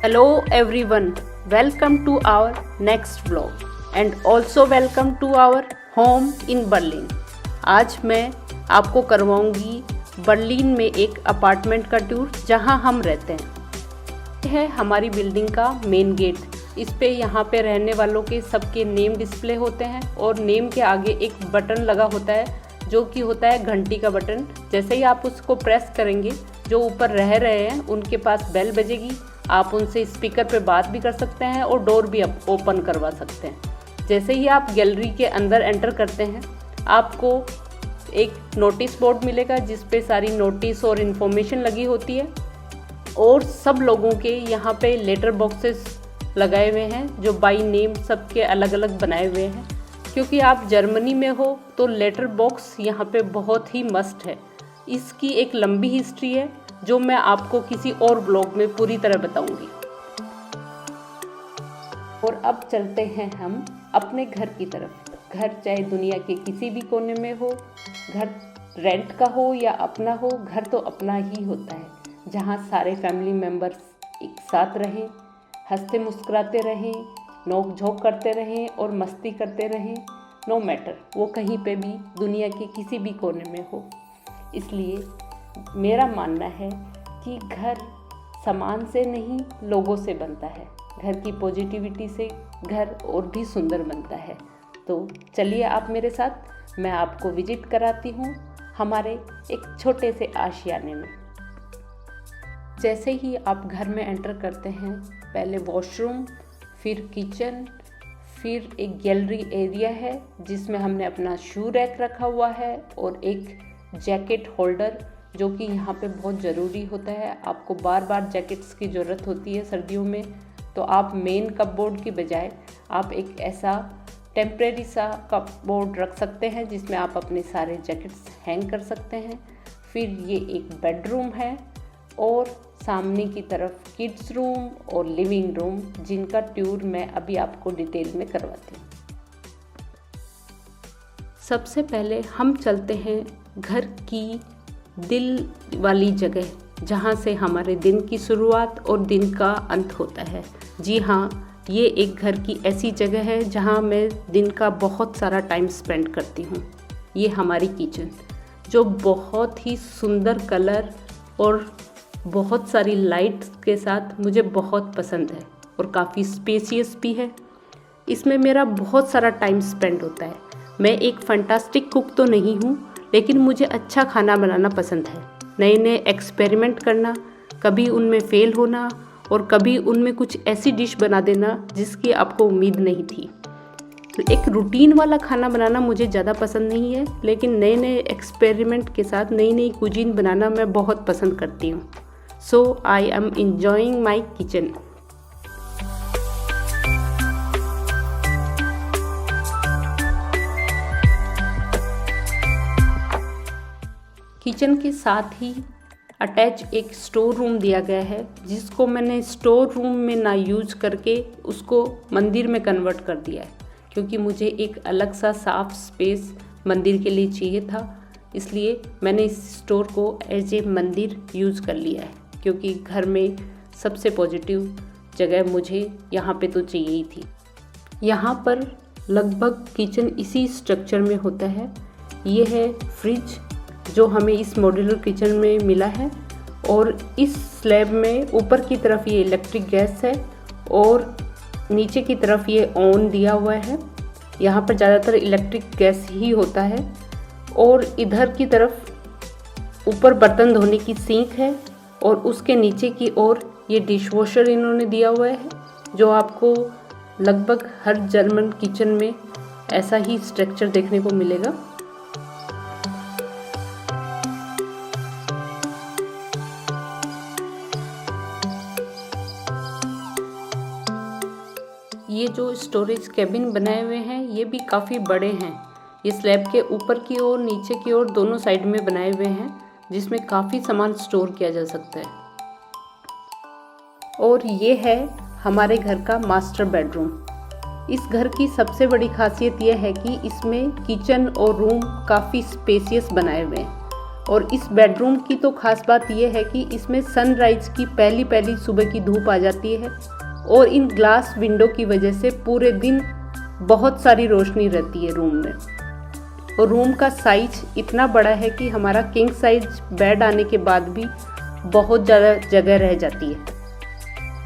Hello everyone, welcome to our next vlog and also welcome to our home in Berlin। आज मैं आपको करवाऊंगी Berlin में एक apartment का टूर जहां हम रहते हैं। यह है हमारी बिल्डिंग का मेन गेट। इस पे यहाँ पे रहने वालों के सबके नेम डिस्प्ले होते हैं और नेम के आगे एक बटन लगा होता है जो कि होता है घंटी का बटन। जैसे ही आप उसको प्रेस करेंगे जो ऊपर रह रहे हैं उनके पास बेल बजेगी। आप उनसे स्पीकर पे बात भी कर सकते हैं और डोर भी ओपन करवा सकते हैं। जैसे ही आप गैलरी के अंदर एंटर करते हैं आपको एक नोटिस बोर्ड मिलेगा जिस पे सारी नोटिस और इन्फॉर्मेशन लगी होती है और सब लोगों के यहाँ पे लेटर बॉक्सेस लगाए हुए हैं जो बाय नेम सबके अलग अलग बनाए हुए हैं। क्योंकि आप जर्मनी में हो तो लेटर बॉक्स यहाँ पे बहुत ही मस्ट है। इसकी एक लंबी हिस्ट्री है जो मैं आपको किसी और ब्लॉग में पूरी तरह बताऊंगी। और अब चलते हैं हम अपने घर की तरफ। घर चाहे दुनिया के किसी भी कोने में हो, घर रेंट का हो या अपना हो, घर तो अपना ही होता है जहाँ सारे फैमिली मेम्बर्स एक साथ रहें, हंसते मुस्कुराते रहें, नोक झोंक करते रहें और मस्ती करते रहें। नो मैटर वो कहीं पे भी दुनिया के किसी भी कोने में हो। इसलिए मेरा मानना है कि घर सामान से नहीं लोगों से बनता है। घर की पॉजिटिविटी से घर और भी सुंदर बनता है। तो चलिए आप मेरे साथ, मैं आपको विजिट कराती हूँ हमारे एक छोटे से आशियाने में। जैसे ही आप घर में एंटर करते हैं पहले वॉशरूम, फिर किचन, फिर एक गैलरी एरिया है जिसमें हमने अपना शू रैक रखा हुआ है और एक जैकेट होल्डर जो कि यहाँ पे बहुत ज़रूरी होता है। आपको बार बार जैकेट्स की ज़रूरत होती है सर्दियों में, तो आप मेन कपबोर्ड की बजाय आप एक ऐसा टेम्प्रेरी सा कपबोर्ड रख सकते हैं जिसमें आप अपने सारे जैकेट्स हैंग कर सकते हैं। फिर ये एक बेडरूम है और सामने की तरफ किड्स रूम और लिविंग रूम जिनका टूर मैं अभी आपको डिटेल में करवाती हूँ। सबसे पहले हम चलते हैं घर की दिल वाली जगह जहाँ से हमारे दिन की शुरुआत और दिन का अंत होता है। जी हाँ, ये एक घर की ऐसी जगह है जहाँ मैं दिन का बहुत सारा टाइम स्पेंड करती हूँ। ये हमारी किचन जो बहुत ही सुंदर कलर और बहुत सारी लाइट्स के साथ मुझे बहुत पसंद है और काफ़ी स्पेशियस भी है। इसमें मेरा बहुत सारा टाइम स्पेंड होता है। मैं एक फैंटास्टिक कुक तो नहीं हूँ लेकिन मुझे अच्छा खाना बनाना पसंद है। नए नए एक्सपेरिमेंट करना, कभी उनमें फेल होना और कभी उनमें कुछ ऐसी डिश बना देना जिसकी आपको उम्मीद नहीं थी। तो एक रूटीन वाला खाना बनाना मुझे ज़्यादा पसंद नहीं है, लेकिन नए नए एक्सपेरिमेंट के साथ नई नई कुजीन बनाना मैं बहुत पसंद करती हूँ। So I am enjoying my kitchen. Kitchen के साथ ही अटैच एक स्टोर रूम दिया गया है जिसको मैंने स्टोर रूम में ना यूज करके उसको मंदिर में कन्वर्ट कर दिया है, क्योंकि मुझे एक अलग सा साफ स्पेस मंदिर के लिए चाहिए था। इसलिए मैंने इस स्टोर को एज ए मंदिर यूज कर लिया है, क्योंकि घर में सबसे पॉजिटिव जगह मुझे यहाँ पे तो चाहिए ही थी। यहाँ पर लगभग किचन इसी स्ट्रक्चर में होता है। ये है फ्रिज जो हमें इस मॉड्यूलर किचन में मिला है और इस स्लैब में ऊपर की तरफ ये इलेक्ट्रिक गैस है और नीचे की तरफ ये ऑन दिया हुआ है। यहाँ पर ज़्यादातर इलेक्ट्रिक गैस ही होता है और इधर की तरफ ऊपर बर्तन धोने की सिंक है और उसके नीचे की ओर ये डिश वॉशर इन्होंने दिया हुआ है जो आपको लगभग हर जर्मन किचन में ऐसा ही स्ट्रक्चर देखने को मिलेगा। ये जो स्टोरेज कैबिन बनाए हुए हैं ये भी काफ़ी बड़े हैं। ये स्लैब के ऊपर की ओर नीचे की ओर दोनों साइड में बनाए हुए हैं जिसमें काफ़ी सामान स्टोर किया जा सकता है। और ये है हमारे घर का मास्टर बेडरूम। इस घर की सबसे बड़ी खासियत यह है कि इसमें किचन और रूम काफ़ी स्पेशियस बनाए हुए हैं। और इस बेडरूम की तो ख़ास बात यह है कि इसमें सनराइज़ की पहली पहली सुबह की धूप आ जाती है और इन ग्लास विंडो की वजह से पूरे दिन बहुत सारी रोशनी रहती है रूम में। और रूम का साइज इतना बड़ा है कि हमारा किंग साइज बेड आने के बाद भी बहुत ज़्यादा जगह रह जाती है।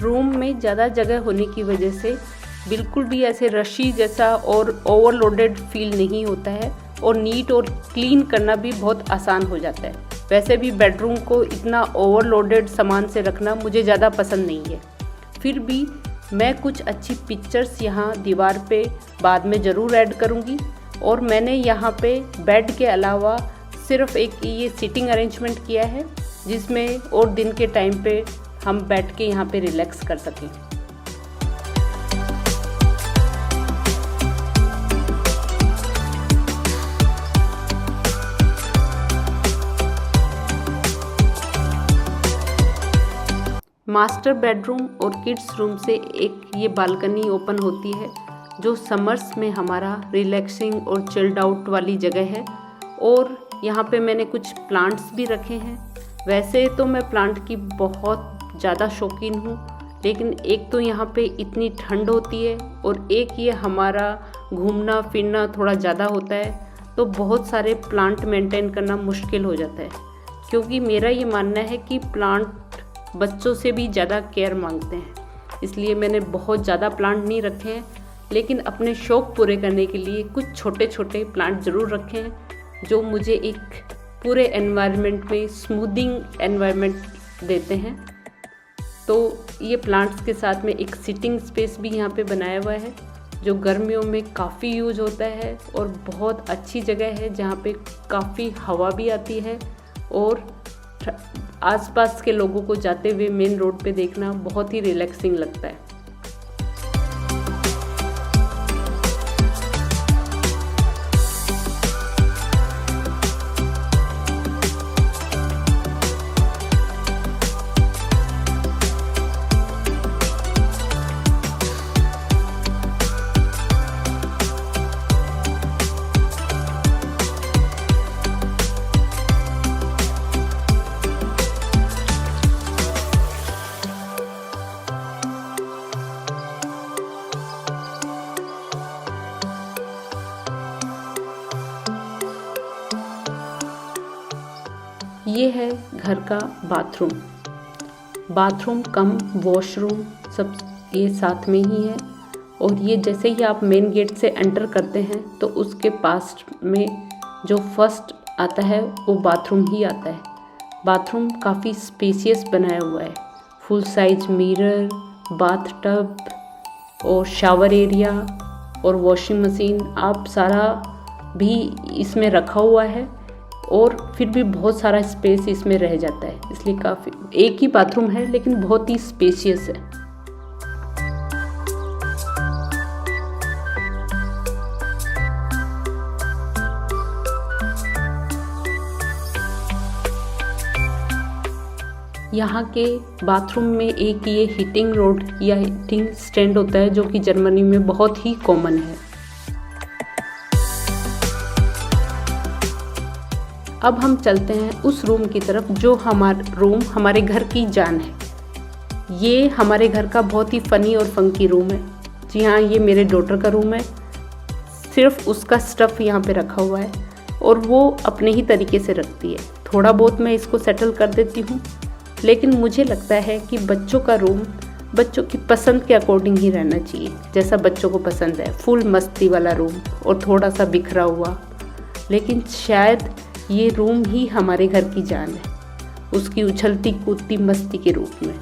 रूम में ज़्यादा जगह होने की वजह से बिल्कुल भी ऐसे रशी जैसा और ओवरलोडेड फील नहीं होता है और नीट और क्लीन करना भी बहुत आसान हो जाता है। वैसे भी बेडरूम को इतना ओवरलोडेड सामान से रखना मुझे ज़्यादा पसंद नहीं है, फिर भी मैं कुछ अच्छी पिक्चर्स यहाँ दीवार पे बाद में ज़रूर ऐड करूँगी। और मैंने यहाँ पे बेड के अलावा सिर्फ एक ये सीटिंग अरेंजमेंट किया है जिसमें और दिन के टाइम पे हम बैठ के यहाँ पे रिलैक्स कर सकें। मास्टर बेडरूम और किड्स रूम से एक ये बालकनी ओपन होती है जो समर्स में हमारा रिलैक्सिंग और चिल्ड आउट वाली जगह है। और यहाँ पे मैंने कुछ प्लांट्स भी रखे हैं। वैसे तो मैं प्लांट की बहुत ज़्यादा शौकीन हूँ, लेकिन एक तो यहाँ पे इतनी ठंड होती है और एक ये हमारा घूमना फिरना थोड़ा ज़्यादा होता है, तो बहुत सारे प्लांट मेंटेन करना मुश्किल हो जाता है। क्योंकि मेरा ये मानना है कि प्लांट बच्चों से भी ज़्यादा केयर मांगते हैं, इसलिए मैंने बहुत ज़्यादा प्लांट नहीं रखे हैं, लेकिन अपने शौक़ पूरे करने के लिए कुछ छोटे छोटे प्लांट ज़रूर रखे हैं जो मुझे एक पूरे एनवायरनमेंट में स्मूथिंग एनवायरनमेंट देते हैं। तो ये प्लांट्स के साथ में एक सिटिंग स्पेस भी यहाँ पे बनाया हुआ है जो गर्मियों में काफ़ी यूज होता है और बहुत अच्छी जगह है जहाँ पे काफ़ी हवा भी आती है और आसपास के लोगों को जाते हुए मेन रोड पे देखना बहुत ही रिलैक्सिंग लगता है। ये है घर का बाथरूम कम वॉशरूम सब ये साथ में ही है। और ये जैसे ही आप मेन गेट से एंटर करते हैं तो उसके पास में जो फर्स्ट आता है वो बाथरूम ही आता है। बाथरूम काफ़ी स्पेशियस बनाया हुआ है, full size mirror, bath tub और शावर एरिया और वॉशिंग मशीन आप सारा भी इसमें रखा हुआ है और फिर भी बहुत सारा स्पेस इसमें रह जाता है, इसलिए काफ़ी एक ही बाथरूम है लेकिन बहुत ही स्पेशियस है। यहाँ के बाथरूम में एक ये हीटिंग रोड या हीटिंग स्टैंड होता है जो कि जर्मनी में बहुत ही कॉमन है। अब हम चलते हैं उस रूम की तरफ जो हमारे घर की जान है। ये हमारे घर का बहुत ही फ़नी और फंकी रूम है। जी हाँ, ये मेरे डॉटर का रूम है, सिर्फ उसका स्टफ़ यहाँ पे रखा हुआ है और वो अपने ही तरीके से रखती है। थोड़ा बहुत मैं इसको सेटल कर देती हूँ, लेकिन मुझे लगता है कि बच्चों का रूम बच्चों की पसंद के अकॉर्डिंग ही रहना चाहिए, जैसा बच्चों को पसंद है। फुल मस्ती वाला रूम और थोड़ा सा बिखरा हुआ, लेकिन शायद ये रूम ही हमारे घर की जान है, उसकी उछलती कूदती मस्ती के रूप में।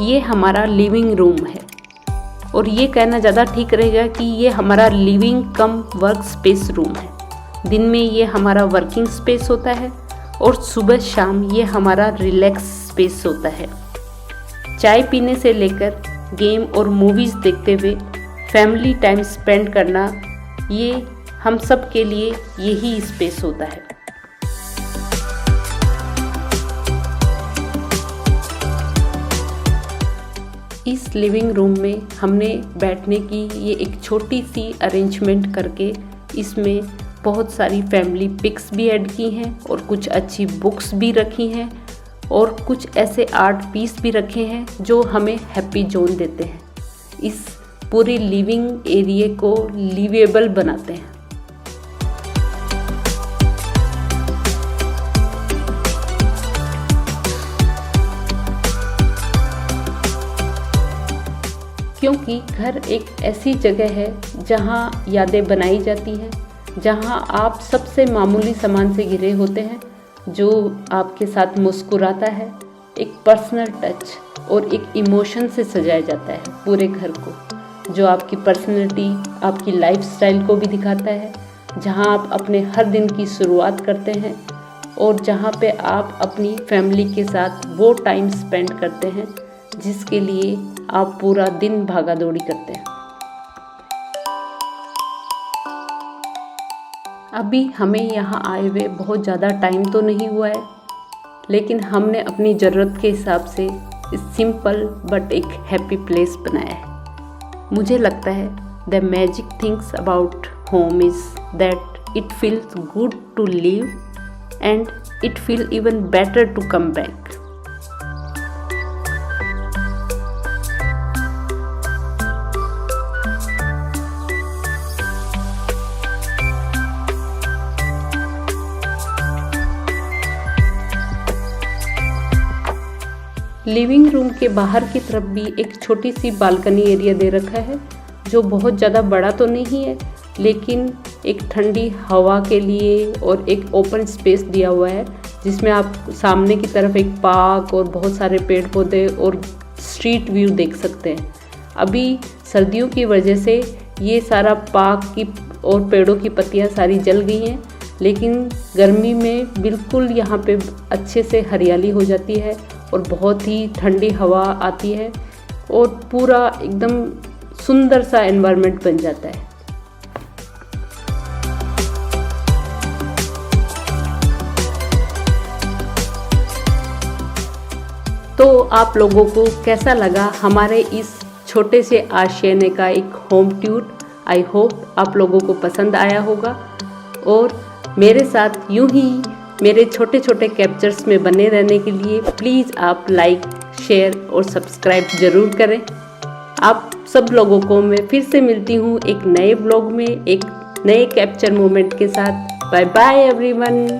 ये हमारा लिविंग रूम है, और ये कहना ज़्यादा ठीक रहेगा कि ये हमारा लिविंग कम वर्क स्पेस रूम है। दिन में ये हमारा वर्किंग स्पेस होता है और सुबह शाम ये हमारा रिलैक्स स्पेस होता है। चाय पीने से लेकर गेम और मूवीज़ देखते हुए फैमिली टाइम स्पेंड करना, ये हम सब के लिए यही स्पेस होता है। इस लिविंग रूम में हमने बैठने की ये एक छोटी सी अरेंजमेंट करके इसमें बहुत सारी फैमिली पिक्स भी ऐड की हैं और कुछ अच्छी बुक्स भी रखी हैं और कुछ ऐसे आर्ट पीस भी रखे हैं जो हमें हैप्पी जोन देते हैं। इस पूरे लिविंग एरिया को लिवेबल बनाते हैं। क्योंकि घर एक ऐसी जगह है जहाँ यादें बनाई जाती हैं, जहाँ आप सबसे मामूली सामान से घिरे होते हैं जो आपके साथ मुस्कुराता है। एक पर्सनल टच और एक इमोशन से सजाया जाता है पूरे घर को, जो आपकी पर्सनैलिटी, आपकी लाइफस्टाइल को भी दिखाता है, जहाँ आप अपने हर दिन की शुरुआत करते हैं और जहाँ पे आप अपनी फैमिली के साथ वो टाइम स्पेंड करते हैं जिसके लिए आप पूरा दिन भागा दौड़ी करते हैं। अभी हमें यहाँ आए हुए बहुत ज़्यादा टाइम तो नहीं हुआ है, लेकिन हमने अपनी ज़रूरत के हिसाब से इस सिंपल बट एक हैप्पी प्लेस बनाया है। मुझे लगता है the magic things about home is that it feels good to live and it feel even better to come back. Living room के बाहर की तरफ भी एक छोटी सी बालकनी एरिया दे रखा है, जो बहुत ज़्यादा बड़ा तो नहीं है, लेकिन एक ठंडी हवा के लिए और एक ओपन स्पेस दिया हुआ है, जिसमें आप सामने की तरफ एक पार्क और बहुत सारे पेड़ पौधे और स्ट्रीट व्यू देख सकते हैं। अभी सर्दियों की वजह से ये सारा पार्क की और पेड़ों की पत्तियाँ सारी जल गई हैं, लेकिन गर्मी में बिल्कुल यहाँ पे अच्छे से हरियाली हो जाती है और बहुत ही ठंडी हवा आती है और पूरा एकदम सुंदर सा एनवायरनमेंट बन जाता है। तो आप लोगों को कैसा लगा हमारे इस छोटे से आशियाने का एक होम टूर? आई होप आप लोगों को पसंद आया होगा, और मेरे साथ यूं ही मेरे छोटे छोटे कैप्चर्स में बने रहने के लिए प्लीज़ आप लाइक, शेयर और सब्सक्राइब ज़रूर करें। आप सब लोगों को मैं फिर से मिलती हूँ एक नए ब्लॉग में एक नए कैप्चर मोमेंट के साथ। Bye bye everyone.